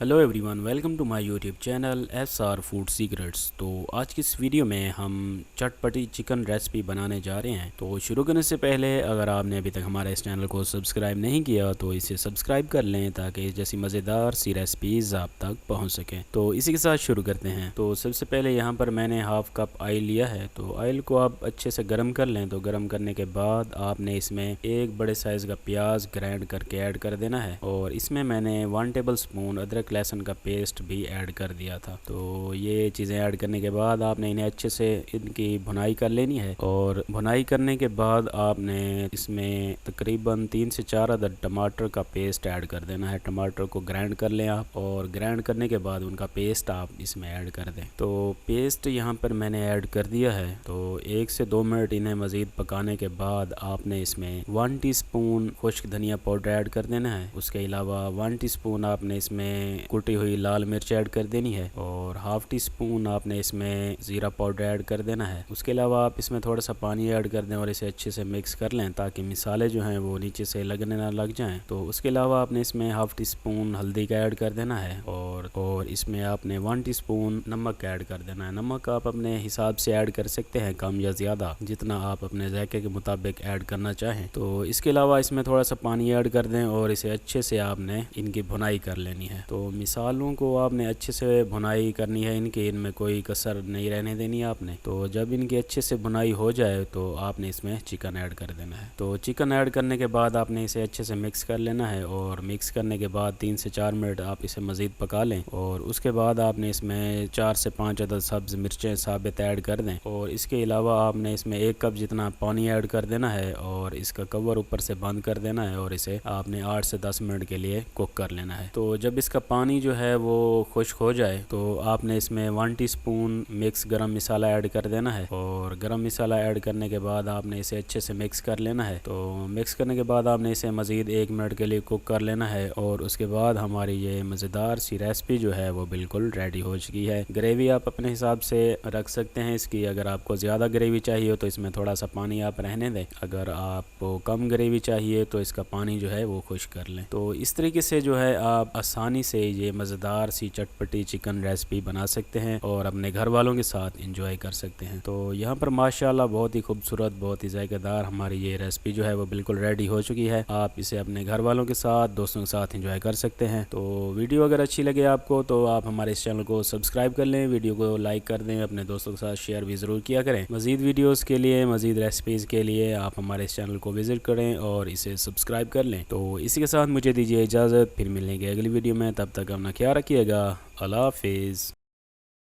Hello everyone, welcome to my YouTube channel S R food secrets. तो आज की इस वीडियो में हम चटपटी चिकन रेसिपी बनाने जा रहे हैं। तो शुरू करने से पहले अगर आपने अभी तक हमारे इस चैनल को सब्सक्राइब नहीं किया तो इसे सब्सक्राइब कर लें ताकि जैसी मज़ेदार सी रेसिपीज़ आप तक पहुंच सकें। तो इसी के साथ शुरू करते हैं। तो सबसे पहले यहाँ पर मैंने हाफ़ कप ऑयल लिया है। तो ऑयल को आप अच्छे से गर्म कर लें। तो गर्म करने के बाद आपने इसमें एक बड़े साइज़ का प्याज ग्राइंड करके ऐड कर देना है और इसमें मैंने 1 टेबल स्पून अदरक लहसुन का पेस्ट भी ऐड कर दिया था। तो ये चीज़ें ऐड करने के बाद आपने इन्हें अच्छे से इनकी भुनाई कर लेनी है और भुनाई करने के बाद आपने इसमें तकरीबन 3 से 4 अदद टमाटर का पेस्ट ऐड कर देना है। टमाटर को ग्राइंड कर लें आप और ग्राइंड करने के बाद उनका पेस्ट आप इसमें ऐड कर दें। तो पेस्ट यहाँ पर मैंने ऐड कर दिया है। तो 1 से 2 मिनट इन्हें मज़ीद पकाने के बाद आपने इसमें 1 टीस्पून खुश्क धनिया पाउडर ऐड कर देना है। उसके अलावा 1 टीस्पून आपने इसमें कुटी हुई लाल मिर्च ऐड कर देनी है और हाफ़ टी स्पून आपने इसमें ज़ीरा पाउडर ऐड कर देना है। उसके अलावा आप इसमें थोड़ा सा पानी ऐड कर दें और इसे अच्छे से मिक्स कर लें ताकि मिसाले जो हैं वो नीचे से लगने ना लग जाएं। तो उसके अलावा आपने इसमें हाफ़ टी स्पून हल्दी का ऐड कर देना है और इसमें आपने 1 टीस्पून नमक ऐड कर देना है। नमक आप अपने हिसाब से ऐड कर सकते हैं, कम या ज़्यादा, जितना आप अपने जायके के मुताबिक ऐड करना चाहें। तो इसके अलावा इसमें थोड़ा सा पानी ऐड कर दें और इसे अच्छे से आपने इनकी भुनाई कर लेनी है। तो मिसालों को आपने अच्छे से भुनाई करनी है, इनमें कोई कसर नहीं रहने देनी आपने। तो जब इनकी अच्छे से भुनाई हो जाए तो आपने इसमें चिकन ऐड कर देना है। तो चिकन ऐड करने के बाद आपने इसे अच्छे से मिक्स कर लेना है और मिक्स करने के बाद 3 से 4 मिनट आप इसे मज़ीद पका लें और उसके बाद आपने इसमें 4 से 5 अदद सब्ज़ मिर्चें साबित ऐड कर दें और इसके अलावा आपने इसमें 1 कप जितना पानी ऐड कर देना है और इसका कवर ऊपर से बंद कर देना है और इसे आपने 8 से 10 मिनट के लिए कुक कर लेना है। तो जब इसका पानी जो है वो खुश्क हो जाए तो आपने इसमें 1 टीस्पून मिक्स गरम मसाला ऐड कर देना है और गरम मसाला ऐड करने के बाद आपने इसे अच्छे से मिक्स कर लेना है। तो मिक्स करने के बाद आपने इसे मज़ीद 1 मिनट के लिए कुक कर लेना है और उसके बाद हमारी ये मज़ेदार सी रेसिपी जो है वो बिल्कुल रेडी हो चुकी है। ग्रेवी आप अपने हिसाब से रख सकते हैं इसकी। अगर आपको ज़्यादा ग्रेवी चाहिए तो इसमें थोड़ा सा पानी आप रहने दें, अगर आपको कम ग्रेवी चाहिए तो इसका पानी जो है वो खुश्क कर लें। तो इस तरीके से जो है आप आसानी से ये मज़ेदार सी चटपटी चिकन रेसिपी बना सकते हैं और अपने घर वालों के साथ एंजॉय कर सकते हैं। तो यहाँ पर माशाल्लाह बहुत ही खूबसूरत, बहुत ही जायकेदार हमारी ये रेसिपी जो है वो बिल्कुल रेडी हो चुकी है। आप इसे अपने घर वालों के साथ, दोस्तों के साथ एंजॉय कर सकते हैं। तो वीडियो अगर अच्छी लगे आपको तो आप हमारे इस चैनल को सब्सक्राइब कर लें, वीडियो को लाइक कर दें, अपने दोस्तों के साथ शेयर भी ज़रूर किया करें। मज़ीद वीडियोज़ के लिए, मज़ीद रेसिपीज़ के लिए आप हमारे इस चैनल को विज़िट करें और इसे सब्सक्राइब कर लें। तो इसी के साथ मुझे दीजिए इजाज़त, फिर मिलेंगे अगली वीडियो में। तब तक अपना ख्याल रखिएगा। अल्लाह हाफ़िज़।